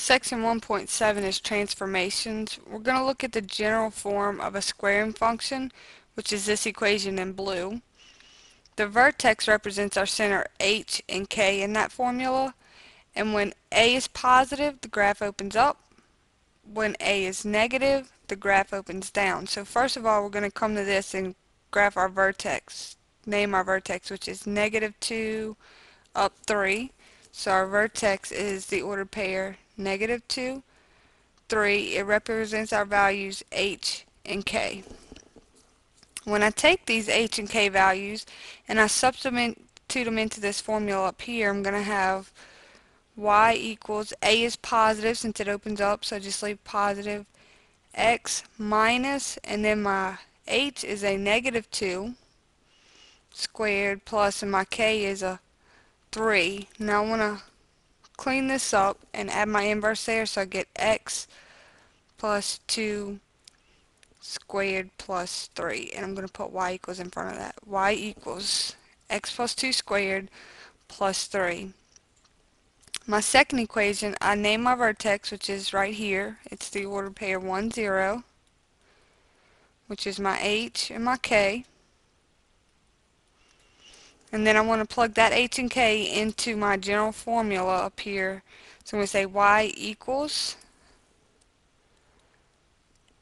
Section 1.7 is transformations. We're going to look at the general form of a squaring function, which is this equation in blue. The vertex represents our center h and k in that formula, and when a is positive, the graph opens up. When a is negative, the graph opens down. So first of all, we're going to come to this and graph our vertex, name our vertex, which is -2 up 3. So our vertex is the ordered pair -2, 3. It represents our values h and k. When I take these h and k values and I substitute them into this formula up here, I'm going to have y equals, a is positive since it opens up, so I just leave positive, x minus, and then my h is a -2 squared plus, and my k is a 3. Now I want to clean this up and add my inverse there, so I get x plus 2 squared plus 3, and I'm going to put y equals in front of that. Y equals x plus 2 squared plus 3. My second equation, I name my vertex, which is right here. It's the ordered pair 1, 0, which is my h and my k. And then I want to plug that h and k into my general formula up here. So I'm going to say y equals,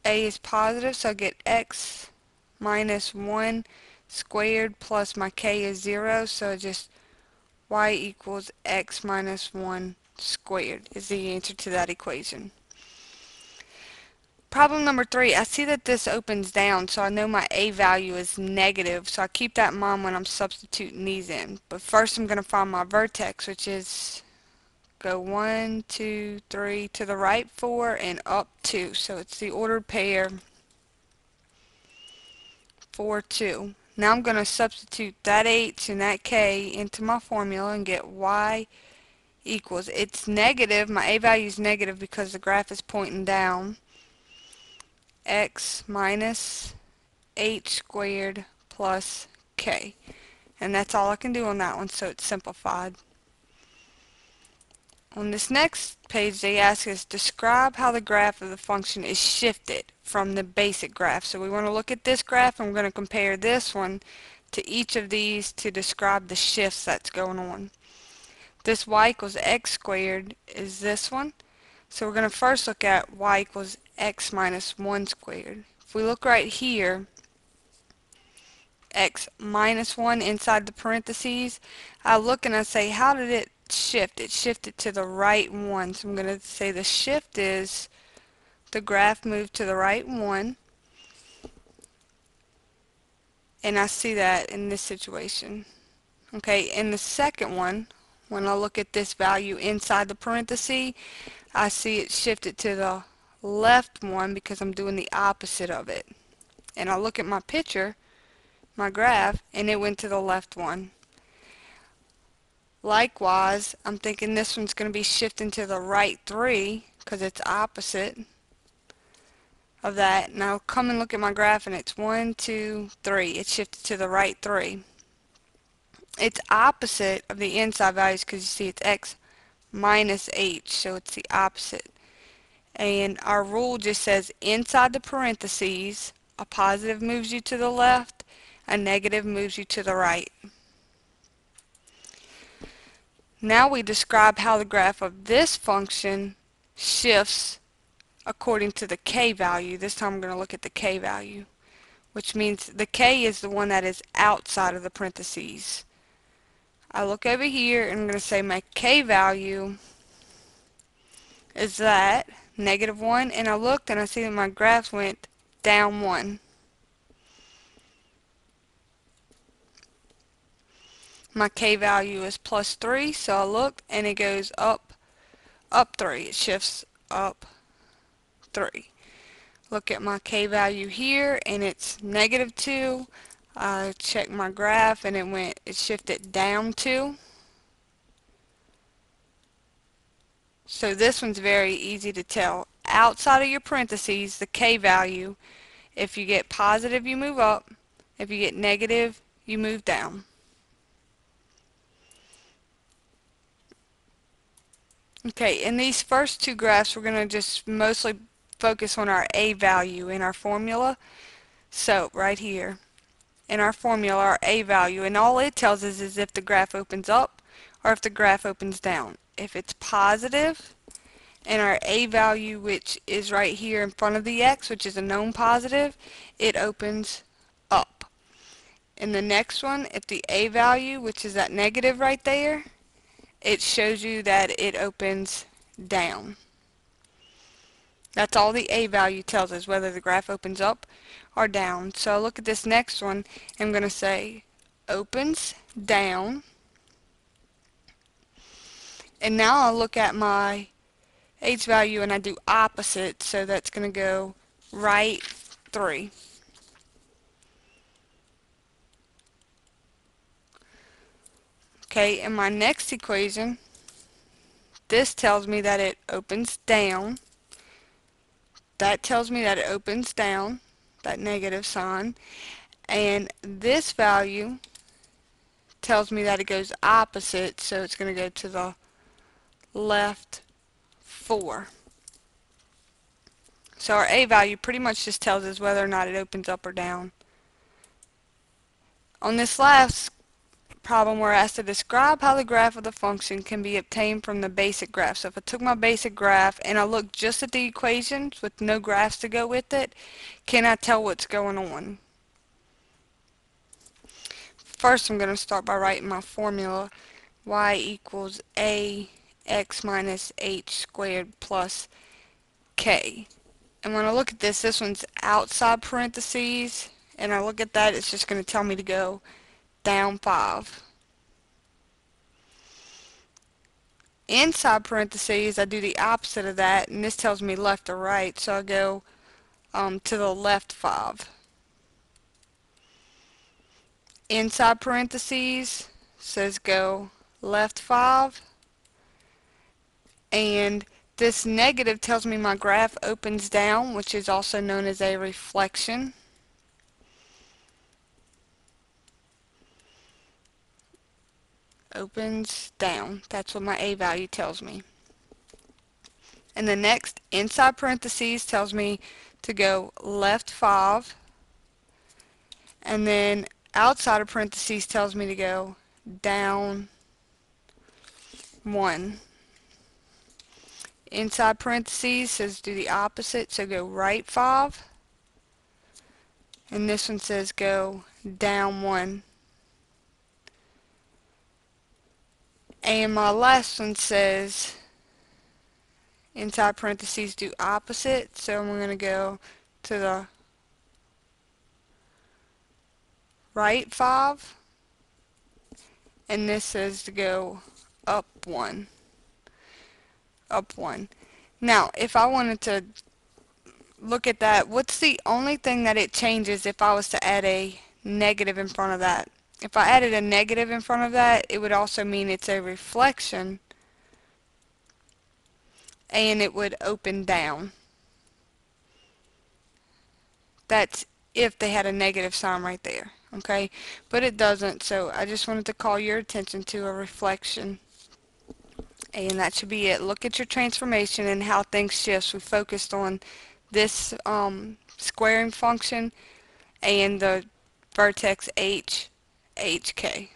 a is positive, so I get x minus 1 squared plus my k is 0, so just y equals x minus 1 squared is the answer to that equation. Problem number 3, I see that this opens down, so I know my a value is negative, so I keep that in mind when I'm substituting these in. But first I'm going to find my vertex, which is go 1, 2, 3, to the right 4, and up 2. So it's the ordered pair 4, 2. Now I'm going to substitute that h and that k into my formula and get y equals, it's negative, my a value is negative because the graph is pointing down, x minus h squared plus k. And that's all I can do on that one, so it's simplified. On this next page they ask us, describe how the graph of the function is shifted from the basic graph. So we want to look at this graph and we're going to compare this one to each of these to describe the shifts that's going on. This y equals x squared is this one. So we're going to first look at y equals x minus 1 squared. If we look right here, x minus 1 inside the parentheses, I look and I say, how did it shift? It shifted to the right 1. So I'm going to say the shift is the graph moved to the right 1. And I see that in this situation. Okay, in the second one, when I look at this value inside the parenthesis, I see it shifted to the left 1 because I'm doing the opposite of it. And I look at my picture, my graph, and it went to the left 1. Likewise, I'm thinking this one's going to be shifting to the right 3 because it's opposite of that. Now come and look at my graph and it's 1, 2, 3. It shifted to the right 3. It's opposite of the inside values because you see it's x minus h, so it's the opposite. And our rule just says inside the parentheses, a positive moves you to the left, a negative moves you to the right. Now we describe how the graph of this function shifts according to the k value. This time I'm going to look at the k value, which means the k is the one that is outside of the parentheses. I look over here and I'm going to say my k value is that, -1, and I looked and I see that my graph went down 1. My k value is +3, so I looked and it goes up 3. It shifts up 3. Look at my k value here and it's -2. I checked my graph and it shifted down 2. So this one's very easy to tell. Outside of your parentheses, the k value, if you get positive you move up, if you get negative you move down. Okay, in these first two graphs, we're going to just mostly focus on our A value in our formula. So, right here, in our formula, our A value, and all it tells us is if the graph opens up or if the graph opens down. If it's positive, and our A value, which is right here in front of the X, which is a known positive, it opens up. In the next one, if the A value, which is that negative right there, it shows you that it opens down. That's all the A value tells us, whether the graph opens up or down. So I look at this next one, I'm going to say opens down. And now I'll look at my H value and I do opposite, so that's going to go right 3. Okay, in my next equation, this tells me that it opens down. That tells me that it opens down, that negative sign. And this value tells me that it goes opposite, so it's going to go to the left 4. So our A value pretty much just tells us whether or not it opens up or down. On this last problem, we're asked to describe how the graph of the function can be obtained from the basic graph. So if I took my basic graph and I looked just at the equations with no graphs to go with it, can I tell what's going on? First, I'm going to start by writing my formula. Y equals ax minus h squared plus k. And when I look at this, this one's outside parentheses, and I look at that, it's just going to tell me to go down 5. Inside parentheses, I do the opposite of that, and this tells me left or right, so I go to the left 5. Inside parentheses says go left 5, and this negative tells me my graph opens down, which is also known as a reflection. Opens down. That's what my A value tells me. And the next inside parentheses tells me to go left 5, and then outside of parentheses tells me to go down 1. Inside parentheses says do the opposite, so go right 5. And this one says go down 1. And my last one says inside parentheses do opposite, so I'm going to go to the right 5. And this says to go up 1. Up 1. Now, if I wanted to look at that, what's the only thing that it changes if I was to add a negative in front of that? If I added a negative in front of that, it would also mean it's a reflection, and it would open down. That's if they had a negative sign right there, okay? But it doesn't, so I just wanted to call your attention to a reflection. And that should be it. Look at your transformation and how things shift. We focused on this squaring function and the vertex HK.